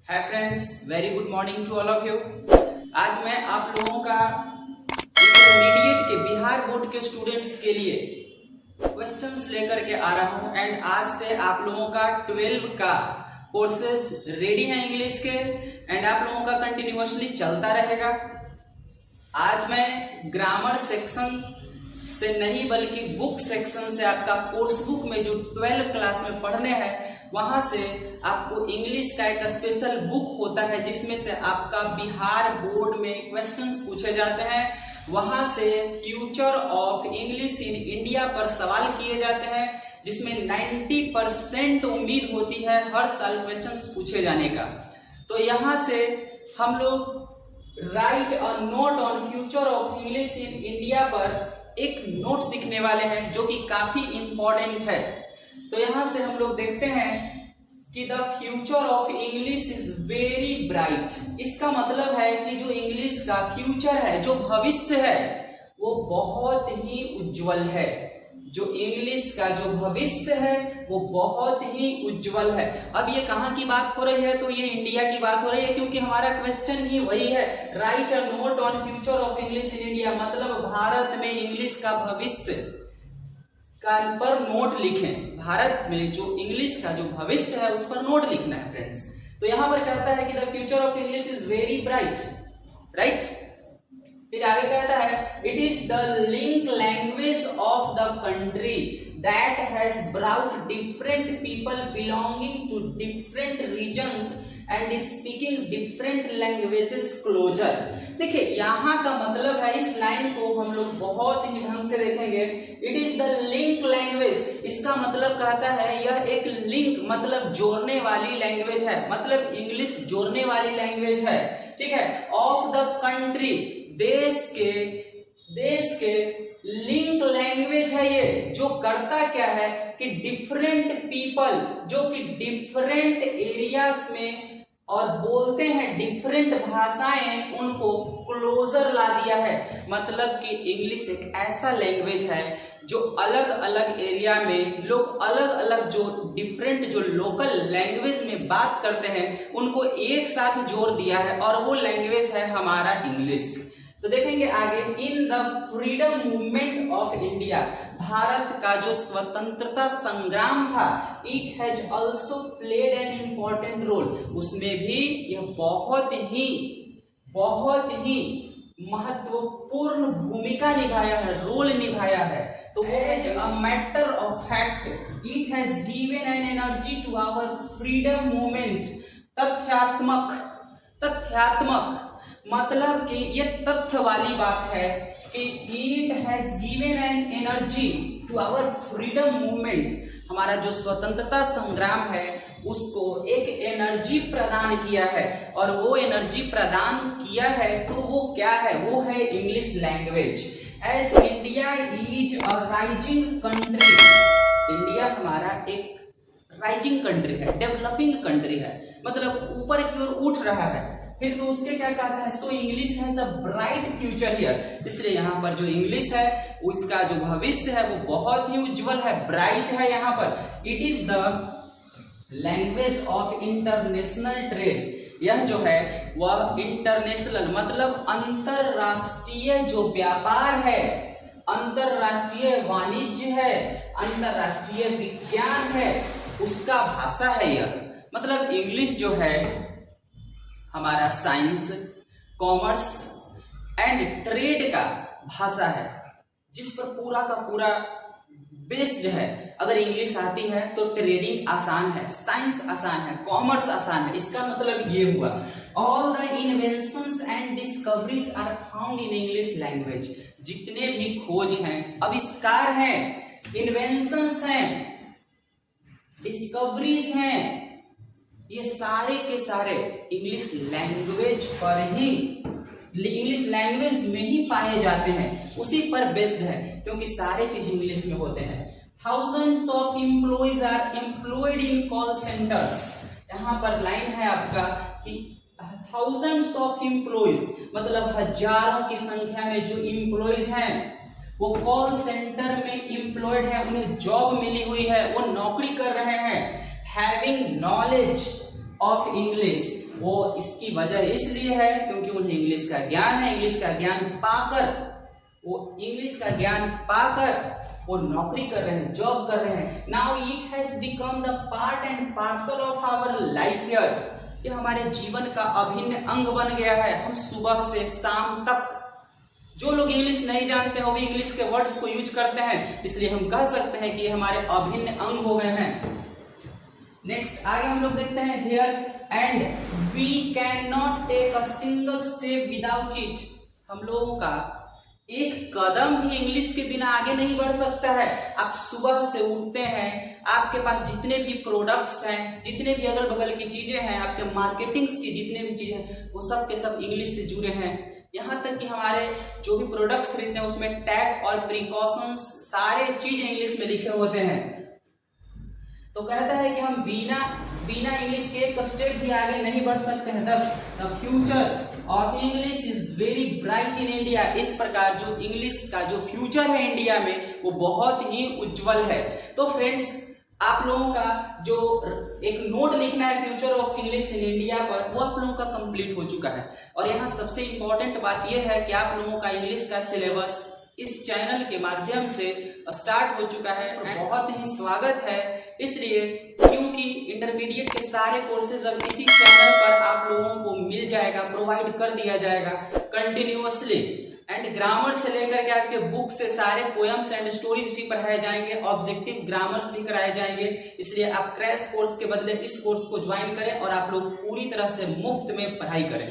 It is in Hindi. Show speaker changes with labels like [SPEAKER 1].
[SPEAKER 1] Hi friends, very good morning to all of you. आज मैं आप लोगों का इंटरमीडिएट के बिहार बोर्ड के स्टूडेंट्स के लिए क्वेश्चंस लेकर के आ रहा हूं एंड आज से आप लोगों का 12 का कोर्सेज रेडी है इंग्लिश के एंड आप लोगों का कंटिन्यूअसली चलता रहेगा। आज मैं ग्रामर सेक्शन से नहीं बल्कि बुक सेक्शन से आपका कोर्स बुक में जो 12 क्लास में पढ़ने हैं वहां से आपको इंग्लिश का एक स्पेशल बुक होता है जिसमें से आपका बिहार बोर्ड में क्वेश्चंस पूछे जाते हैं। वहां से future of English in India पर सवाल किए जाते हैं जिसमें 90% उम्मीद होती है हर साल क्वेश्चंस पूछे जाने का। तो यहां से हम लोग right a note on future of English in India पर एक नोट सीखने वाले हैं जो कि काफी इंपॉर्टेंट है। तो यहां से हम लोग देखते हैं कि the future of English is very bright. इसका मतलब है कि जो इंग्लिश का फ्यूचर है, जो भविष्य है, वो बहुत ही उज्जवल है। जो इंग्लिश का जो भविष्य है वो बहुत ही उज्जवल है। अब ये कहां की बात हो रही है? तो ये इंडिया की बात हो रही है क्योंकि हमारा क्वेश्चन ही वही है, right a note on future of English in India. मतलब भारत में इंग्लिश का भविष्य का पर नोट लिखें। भारत में जो इंग्लिश का जो भविष्य है उस पर नोट लिखना है फ्रेंड्स। तो यहां पर कहता है कि the future of English is very bright, right. फिर आगे कहता है it is the link language of the country that has brought different people belonging to different regions and speaking different languages closer. देखिए यहां का मतलब है, इस लाइन को हम लोग बहुत ही ढंग से देखेंगे। It is the link language, इसका मतलब कहता है यह एक लिंक मतलब जोड़ने वाली लैंग्वेज है, मतलब इंग्लिश जोड़ने वाली लैंग्वेज है, ठीक है। ऑफ द कंट्री, देश के लिंक लैंग्वेज है ये, जो करता क्या है कि डिफरेंट पीपल जो कि डिफरेंट एरियाज में और बोलते हैं डिफरेंट भाषाएं, उनको क्लोजर ला दिया है। मतलब कि इंग्लिश एक ऐसा लैंग्वेज है जो अलग अलग एरिया में लोग अलग अलग जो डिफरेंट जो लोकल लैंग्वेज में बात करते हैं उनको एक साथ जोड़ दिया है और वो लैंग्वेज है हमारा इंग्लिश। तो देखेंगे आगे, in the freedom movement of India, Bharat का जो स्वतंत्रता संग्राम था, it has also played an important role, उसमें भी यह बहुत ही महत्वपूर्ण भूमिका निभाया है, रोल निभाया है। तो as a matter of fact it has given an energy to our freedom movement. तथ्यात्मक मतलब कि ये तथ्य वाली बात है कि it has given an energy to our freedom movement, हमारा जो स्वतंत्रता संग्राम है उसको एक एनर्जी प्रदान किया है। और वो एनर्जी प्रदान किया है तो वो क्या है? वो है English language. As India is a rising country, India हमारा एक राइजिंग कंट्री है, डेवलपिंग कंट्री है, मतलब ऊपर की ओर उठ रहा है। फिर तो उसके क्या कहता है? So English has a bright future here, इसलिए यहाँ पर जो इंग्लिश है उसका जो भविष्य है वो बहुत ही उज्जवल है, ब्राइट है। यहाँ पर it is the language of international trade, यह जो है वह इंटरनेशनल मतलब अंतरराष्ट्रीय जो व्यापार है, अंतरराष्ट्रीय वाणिज्य है, अंतरराष्ट्रीय विज्ञान है, उसका भाषा है यह। मतलब इंग्लिश जो है हमारा साइंस, कॉमर्स एंड ट्रेड का भाषा है जिस पर पूरा का पूरा बेस्ड है। अगर इंग्लिश आती है तो ट्रेडिंग आसान है, साइंस आसान है, कॉमर्स आसान है। इसका मतलब ये हुआ all the inventions and discoveries are found in English language. जितने भी खोज हैं, आविष्कार हैं, इन्वेंशंस हैं, डिस्कवरीज हैं, ये सारे के सारे इंग्लिश लैंग्वेज पर ही, इंग्लिश लैंग्वेज में ही पाए जाते हैं, उसी पर बेस्ड है क्योंकि सारे चीज इंग्लिश में होते हैं। Thousands of employees are employed in call centres, यहाँ पर लाइन है आपका कि थाउजेंड्स ऑफ एम्प्लॉइज मतलब हजारों की संख्या में जो एम्प्लॉइज हैं वो कॉल सेंटर में एम्प्लॉयड है, उन्हें जॉब मिली हुई है, वो नौकरी कर रहे हैं। Having knowledge of English. वो इसकी वजह इसलिए है क्योंकि उन्हें इंग्लिश का ज्ञान है। इंग्लिश का ज्ञान पाकर वो नौकरी कर रहे हैं, जॉब कर रहे हैं। Now it has become the part and parcel of our life here. ये हमारे जीवन का अभिन्न अंग बन गया है। हम सुबह से शाम तक, जो लोग इंग्लिश नहीं जानते हैं वो भी इंग्लिश के वर्ड्स को यूज करते हैं, इसलिए हम कह सकते हैं कि ये हमारे अभिन्न अंग हो गए हैं। नेक्स्ट आगे हम लोग देखते हैं here and we can not take a single step without it. हम लोगों का एक कदम भी इंग्लिश के बिना आगे नहीं बढ़ सकता है। आप सुबह से उठते हैं, आपके पास जितने भी प्रोडक्ट्स हैं, जितने भी अगल बगल की चीजें हैं, आपके मार्केटिंग्स की जितने भी चीजें हैं, वो सब के सब इंग्लिश से जुड़े हैं। यहाँ तक कि हमारे जो भी प्रोडक्ट्स खरीदते हैं उसमें टैग और प्रिकॉशंस सारे चीज इंग्लिश में लिखे होते हैं। तो कहता है कि हम बिना इंग्लिश के एक स्टेप भी आगे नहीं बढ़ सकते हैं। Thus the future of English is very bright in India. इस प्रकार जो इंग्लिश का जो फ्यूचर है इंडिया में वो बहुत ही उज्जवल है। तो फ्रेंड्स, आप लोगों का जो एक नोट लिखना है future of English in India पर, वो आप लोगों का कंप्लीट हो चुका है। और यहाँ सबसे इंपॉर्टेंट बात यह है कि आप लोगों का इंग्लिश का सिलेबस इस चैनल के माध्यम से स्टार्ट हो चुका है और बहुत ही स्वागत है। इसलिए क्योंकि इंटरमीडिएट के सारे कोर्सेज अब इसी चैनल पर आप लोगों को मिल जाएगा, प्रोवाइड कर दिया जाएगा कंटिन्यूअसली। एंड ग्रामर से लेकर के आपके बुक से सारे पोएम्स एंड स्टोरीज भी पढ़ाए जाएंगे, ऑब्जेक्टिव ग्रामर्स भी कराए जाएंगे। इसलिए आप क्रैश कोर्स के बदले इस कोर्स को ज्वाइन करें और आप लोग पूरी तरह से मुफ्त में पढ़ाई करें।